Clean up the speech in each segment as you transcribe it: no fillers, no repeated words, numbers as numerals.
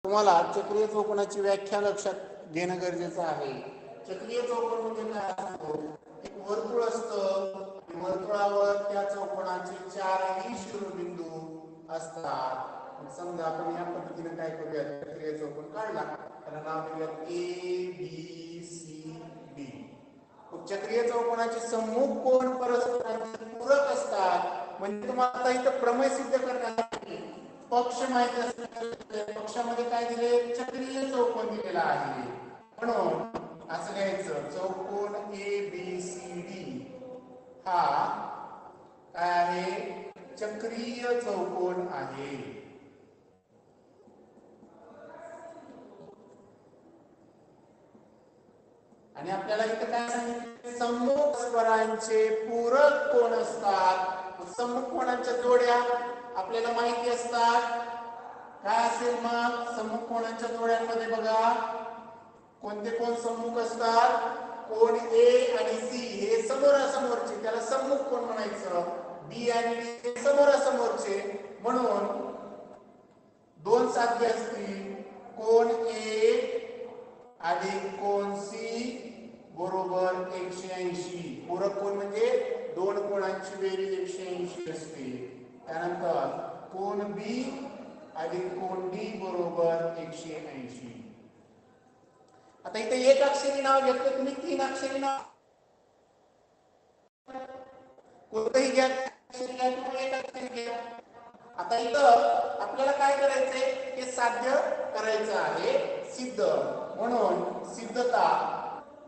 तुम्हाला चक्रीय चौकोनाची व्याख्या लक्षात घेणं गरजेचं आहे. चक्रीय चौकोन म्हणजे काय असतो? एक वर्तुळ असतं, वर्तुळावर त्या चौकोनाचे 4 शिरोबिंदू असतात. समजा आपण या पद्धतीने काय करूया, चक्रीय चौकोन काढला, त्याला नाव देऊया ABCD. चक्रीय चौकोनाचे सम्मुख कोन परस्परांचे पूरक असतात. म्हणजे तुम्हाला इथं प्रमेय सिद्ध करण्यासाठी पक्ष माहिती असते. पक्षामध्ये काय दिले? चक्रीय चौकोन दिलेला आहे. म्हणून असं घ्यायचं, चौकोन ABCD हा काय आहे? चक्रीय चौकोन आहे. आणि आपल्याला इथं काय सांगितलं? सम्मुख स्वरांचे पूरक कोन असतात. सम्मुख कोनांच्या जोड्या आपल्याला माहिती असतात. काय असेल मग? सम्मुख कोनांच्या जोड्यांमध्ये बघा कोणते कोण सम्मुख असतात? कोन A आणि C हे समोरासमोरचे, त्याला सम्मुख कोन म्हणायचं. B आणि D हे समोरासमोरचे, म्हणून दोन साध्य असतील. कोन A आणि कोन C बरोबर 180. पूरक कोन म्हणजे दोन कोणांची बेरीज 180 असते. त्यानंतर कोन B आणि कोन D बरोबर 180. आता इथे एक अक्षरी नाव घेतलं तुम्ही, 3 अक्षरी नाव कोणतंही घ्या, अक्षरी घ्या किंवा एक अक्षरी घ्या. आता इथं आपल्याला काय करायचंय? हे साध्य करायचं आहे, सिद्ध. म्हणून सिद्धता.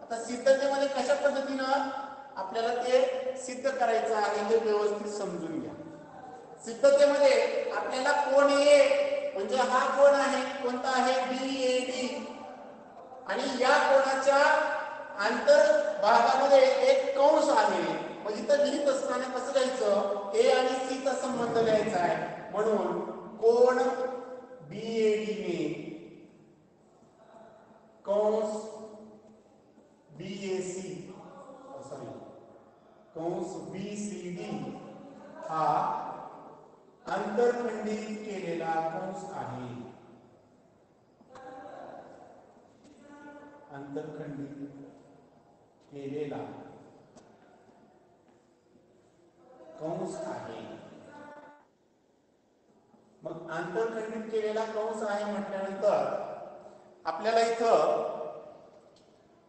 आता सिद्धतेमध्ये कशा पद्धतीनं आपल्याला ते सिद्ध करायचं आहे हे व्यवस्थित समजून घ्या. सिद्धतेमध्ये आपल्याला कोन A म्हणजे हा कोन आहे, कोणता आहे? BAD. आणि या कोणाच्या आंतर भागामध्ये एक कंस आहे. म्हणजे इथं लिहित असताना कसं लिहायचं? A आणि C चा संबंध लिहायचा आहे. म्हणून कोन BAD ने कंस BAC कंस BCD हा आंतरखंडित केलेला कंस आहे. आंतरखंडित केलेला कंस आहे. मग आंतरखंडित केलेला कंस आहे म्हटल्यानंतर आपल्याला इथं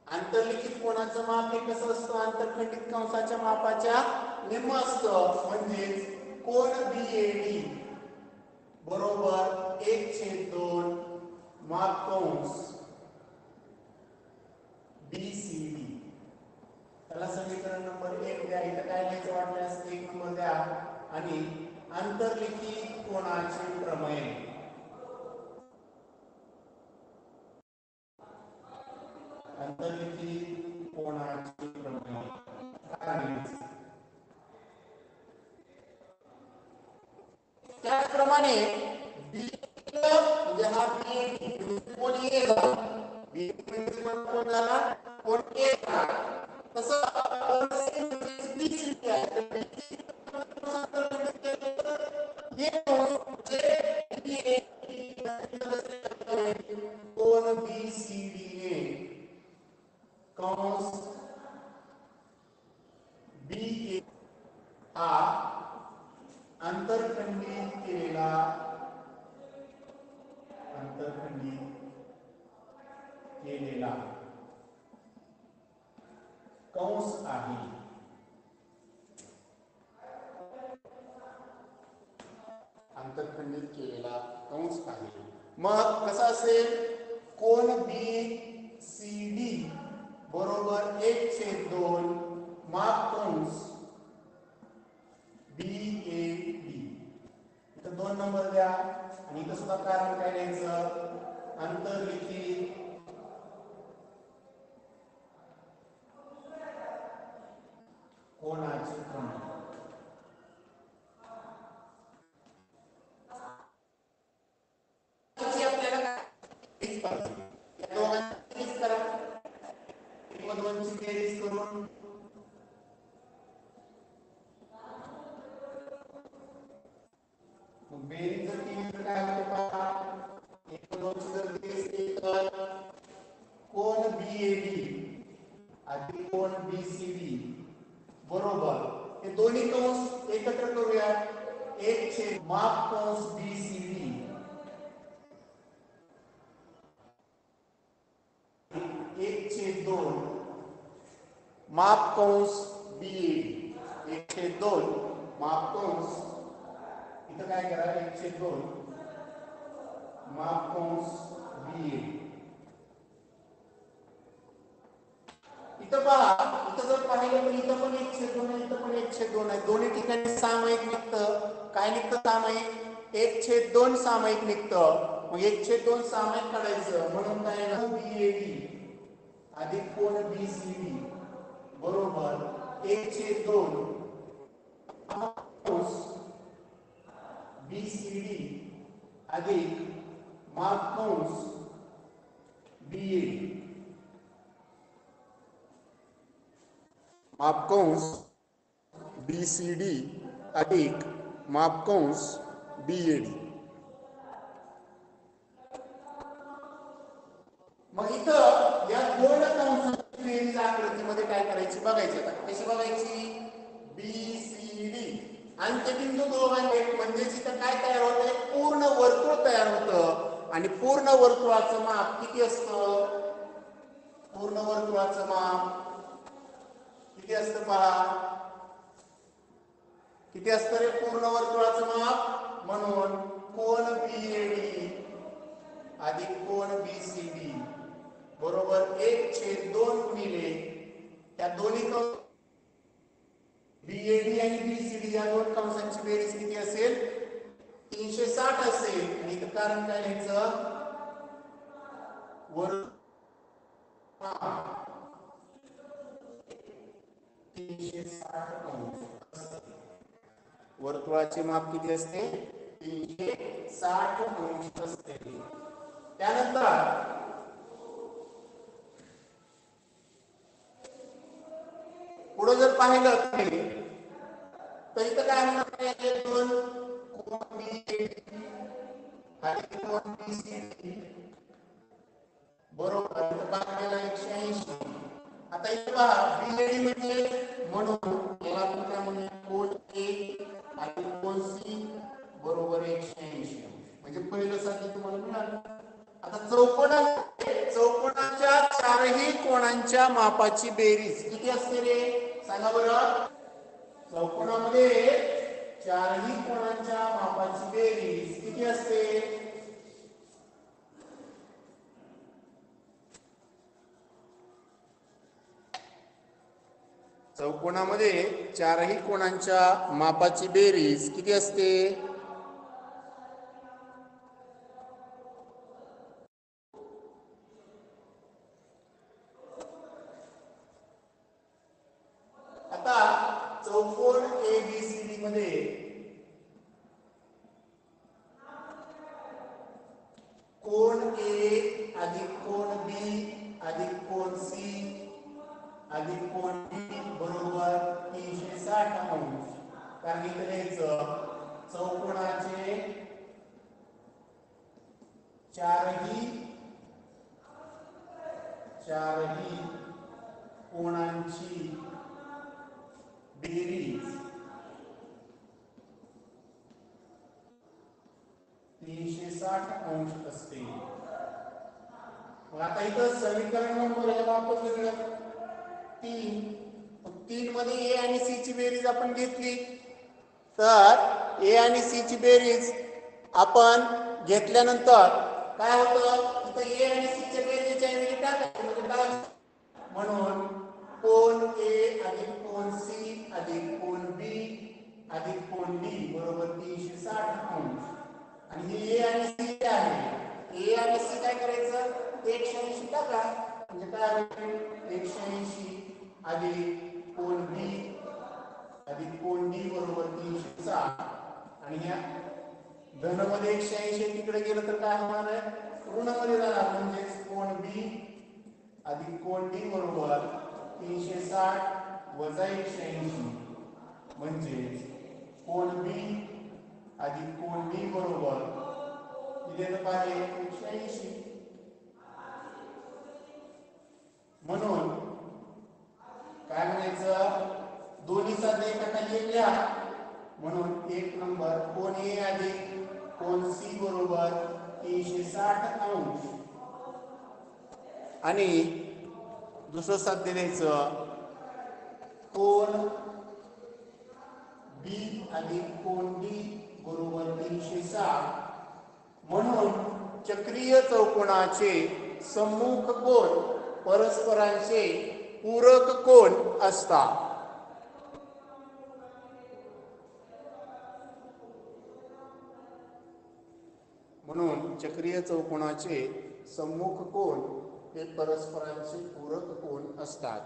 आंतरलिखित कोणाचं माप हे कसं असतं? आंतरखंडित कंसाच्या मापाच्या निम्म असतं. म्हणजेच कोन BAD बरोबर 1/2 माप कंस BCD. त्याला समीकरण नंबर 1 द्या. इथं काय लिहायचं वाटल्यास 1 नंबर द्या. आणि आंतरलिखित कोनाचे प्रमेय. आंतरलिखित कोनाचे प्रमेय त्याचप्रमाणे म्हणजे हा कोन A कोण झाला? कोन A तसं कोन BCD ने कंस BA हा आंतरखंडित केलेला कंस आहे. आंतरखंडित केलेला कंस आहे. मग कसा असेल? कोन BCD बरोबर 1/2 माप कंस BAD. इथं 2 नंबर द्या. आणि इथं सुद्धा कारण काय लिहायचं? आंतरलिखित कोनाचे प्रमेय. आपल्याला दोघांची करा, बेरीज करून दोनची जर बेरीज केली तर कोन बीएडी अधिक कोन बीसीडी बरोबर हे दोन्ही कंस एकत्र करूया. एक छेद माप कंस बीसीडी एक छेद दोन माप कंस बीएडी एक छेद दोन माप कंस इथं काय करा एक छेद दोन माप कंस बीएडी. इथं पहा इथं जर पाहिलं तर इथं पण एक छेद दोन आहे इथं पण एक छेद दोन आहे. दोन्ही ठिकाणी सामायिक निघतं. काय निघतं सामायिक? एक छेद दोन सामायिक निघतं. मग एक छेद दोन सामायिक काढायचं म्हणून काय ना बीएडी अधिक कोन बीसीडी बरोबर एक छेद दोन बीसीडी अधिक माप कंस बीएडी माप कंस बीसीडी अधिक माप कंस बीएडी. मग इथं या दोन कंसांची बेरीज आकृतीमध्ये काय करायची बघायची. आता कशी बघायची? बीसीडी आणि ते बिंदू दोघांचे म्हणजेच इथं काय तयार होतं? पूर्ण वर्तुळ तयार होतं आणि पूर्ण वर्तुळाचं माप किती असतं? पूर्ण वर्तुळाचं माप किती असतं पहा? किती असतं रे पूर्ण वर्तुळाचं माप? म्हणून कोन बीएडी अधिक कोन बीसीडी बरोबर एक छेद दोन गुणिले त्या दोन्ही कंस बीएडी आणि बीसीडी या दोन कंसांची बेरीज किती असेल? 360 असेल. आणि इथं कारण काय लिहायचं? वर्तुळाचे माप किती असते? 360 अंश असते. त्यानंतर पुढे जर पाहिलं तर इथं काय होणार? दोन कोन बीएडी आणि कोन बीसीडी बरोबर बाजूला 180. आता इथे पहा बीएडी म्हणजे म्हणून याला आपण काय म्हणूया? कोन ए आणि कोन सी बरोबर 180 म्हणजे पहिलं साधी तुम्हाला मिळालं. आता चौकोनाच्या चारही कोणांच्या मापाची बेरीज किती असते रे? सांगा बरं. चौकोनामध्ये चारही कोणांच्या मापाची बेरीज किती असते? चौकोनामध्ये चारही कोणांच्या मापाची बेरीज किती असते? आता चौकोन एबीसीडी मध्ये कोन ए अधिक कोन बी अधिक कोन सी अधिक कोन डी बरोबर 360 अंश. कारण इथे लिहायचं चौकोनाचे चारही कोणांची बेरीज 360 अंश असते. मग आता इथं समीकरण नंबर आहे वापस वेगळं 3 मध्ये ए आणि सी ची बेरीज आपण घेतली तर ए आणि सी ची बेरीज आपण घेतल्यानंतर काय होतं? इथं ए आणि सी च्या बेरीजच्या ऐवजी टाकायचं म्हणजे काय? म्हणून कोन ए अधिक कोन सी अधिक कोन बी अधिक कोन डी बरोबर 360 अंश. आणि हे ए आणि सी आहे. ए आणि सी काय करायचं? 180 टाका म्हणजे काय होईल? 180 अधिक कोन बी अधिक कोन डी बरोबर 360. आणि या धनमध्ये 180 तिकडे गेलं तर काय होणार आहे? ऋणमध्ये जाणार म्हणजेच कोन बी अधिक कोन डी बरोबर 360 वजा 180 म्हणजे कोन बी अधिक कोन डी बरोबर दिलेलं पाहिजे 180. आणि दुसरं साध्य द्यायचं कोन बी अधिक कोन डी बरोबर 360. म्हणून चक्रीय चौकोनाचे सम्मुख कोन परस्परांचे पूरक कोन असतात. म्हणून चक्रीय चौकोनाचे सम्मुख कोन हे परस्परांचे पूरक कोन असतात.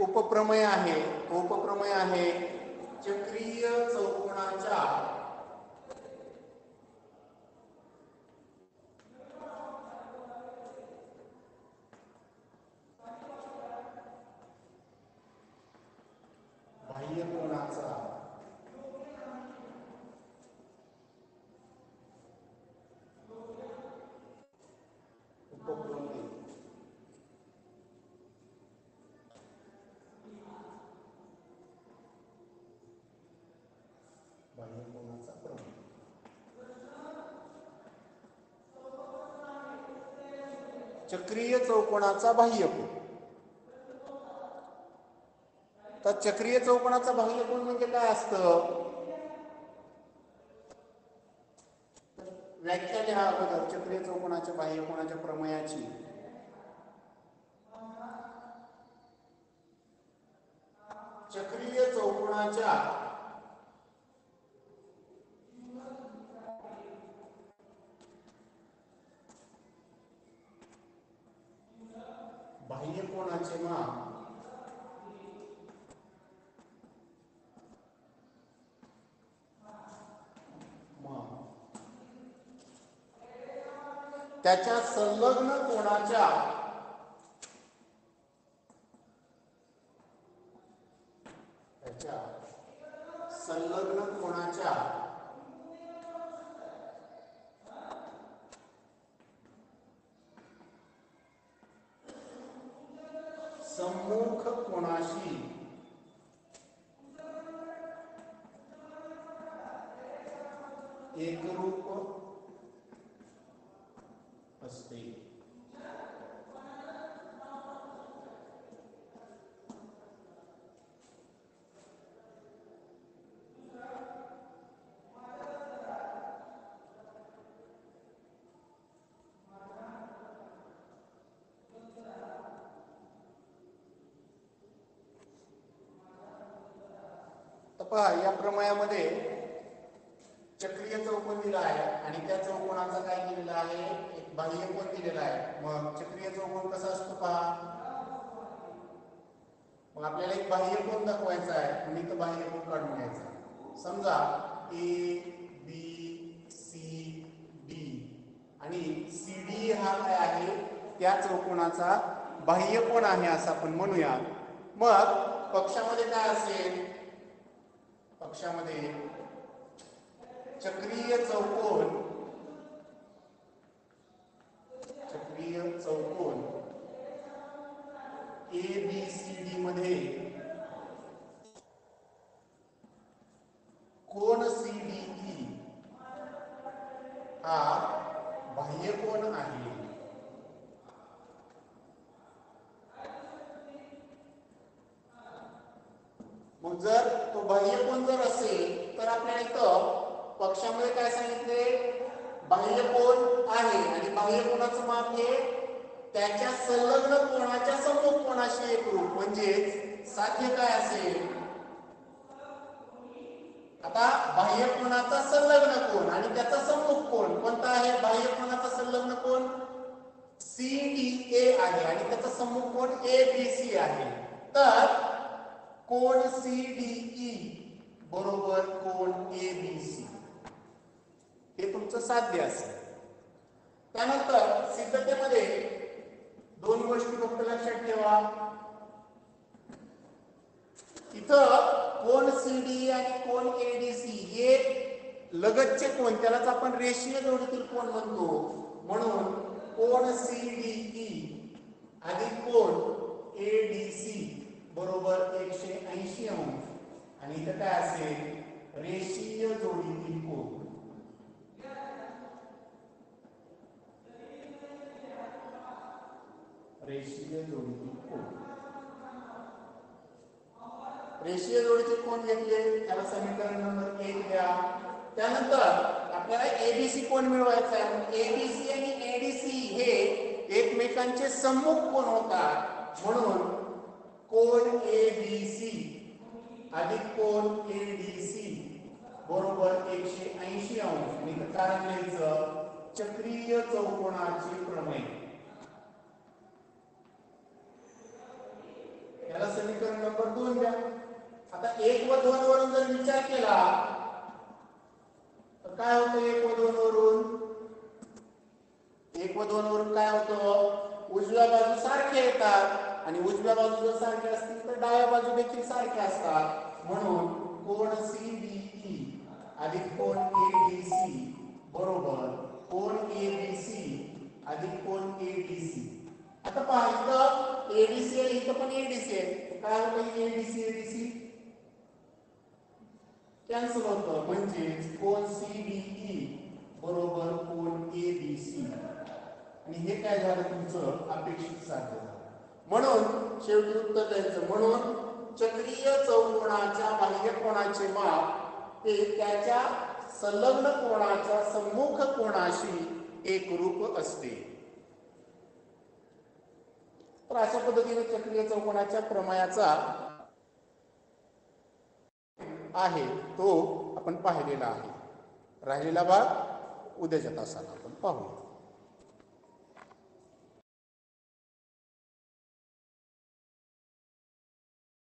उपप्रमेय आहे चक्रीय चौकोनाच्या बाह्यकोनाचा उपप्रमेय. बाह्यकोनाचा प्रमेय. चक्रीय चौकोनाचा बाह्यकोन. तर चक्रीय चौकोनाचा बाह्यकोन म्हणजे काय असतं? व्याख्या लिहा अगोदर चक्रीय चौकोनाच्या बाह्यकोनाच्या प्रमेयाची. चक्रीय चौकोनाच्या बाह्यकोनाचे माप त्याच्या संलग्न कोनाच्या सम्मुख कोनाशी एकरूप असते. पहा या प्रमेयामध्ये चक्रीय चौकोन दिला आहे आणि त्या चौकोनाचा काय दिलेला आहे? एक बाह्यकोन दिलेला आहे. मग चक्रीय चौकोन कसा असतो पहा. मग आपल्याला एक बाह्यकोन दाखवायचा आहे आणि इथं बाह्यकोन काढून घ्यायचा. समजा ए बी सी डी आणि सी डी हा काय आहे? त्या चौकोनाचा बाह्यकोन आहे असं आपण म्हणूया. मग पक्षामध्ये काय असेल? पक्षामध्ये चक्रीय चौकोन ए बी सी डी मध्ये कोन सी डी ई हा बाह्यकोन आहे. मग जर तो बाह्यकोन जर असेल तर आपल्याला इथं पक्षामध्ये काय सांगितले? बाह्यकोन आहे आणि बाह्यकोनाचं माप हे त्याच्या संलग्न कोनाच्या सम्मुख कोनाशी एकरूप. म्हणजे साध्य काय असेल? आता बाह्यकोनाचा संलग्न कोन आणि त्याचा सम्मुख कोन कोणता आहे? बाह्यकोनाचा संलग्न कोन CDA आहे आणि त्याचा सम्मुख कोन ABC आहे. तर कोन CDE बरोबर कोन ABC हे तुमचं साध्य असेल. त्यानंतर सिद्धतेमध्ये दोन गोष्टी फक्त लक्षात ठेवा. इथं कोन CDE आणि कोन ADC हे लगतचे कोन, त्यालाच आपण रेषीय जोडीतील कोन म्हणतो. म्हणून कोन CDE अधिक कोन काय असेल रेषीय जोडीतील कोन. रेषीय जोडीतील कोन. रेषीय जोडीचे कोन घेतले त्याला समीकरण नंबर 1 द्या. त्यानंतर आपल्याला एबीसी कोन मिळवायचा आहे. एबीसी आणि एडीसी हे एकमेकांचे सम्मुख कोन होतात म्हणून कोन एबीसी अधिक कोन एडीसी बरोबर 180 अंश. आणि कारण लिहायचं चक्रीय चौकोनाचे प्रमेय. याला समीकरण नंबर 2 द्या. आता 1 व 2 वरून जर विचार केला तर काय होतं 1 व 2 वरून? 1 व 2 वरून काय होतं? उजव्या बाजू सारखे येतात आणि उजव्या बाजू जर सारखे असतील तर डाव्या बाजू देखील सारखे असतात म्हणून कोन सीबीई अधिक कोन एडीसी बरोबर कोन एबीसी अधिक कोन एडीसी. आता पहा इथं एबीसी आहे इथं पण एडीसी आहे. काय होतं एबीसी एडीसी कॅन्सल होतं म्हणजे कोन सीबीई बरोबर कोन एबीसी. आणि हे काय झालं तुमचं अपेक्षित साध्य झालं. म्हणून शेवटी उत्तर द्यायचं. म्हणून चक्रीय चौकोनाच्या बाह्य कोनाचे माप हे त्याच्या संलग्न कोनाच्या सम्मुख कोनाशी एकरूप असते. तर अशा पद्धतीने चक्रीय चौकोनाच्या प्रमेयाचा आहे तो आपण पाहिलेला आहे. राहिलेला भाग उद्याच्या तासाला आपण पाहू.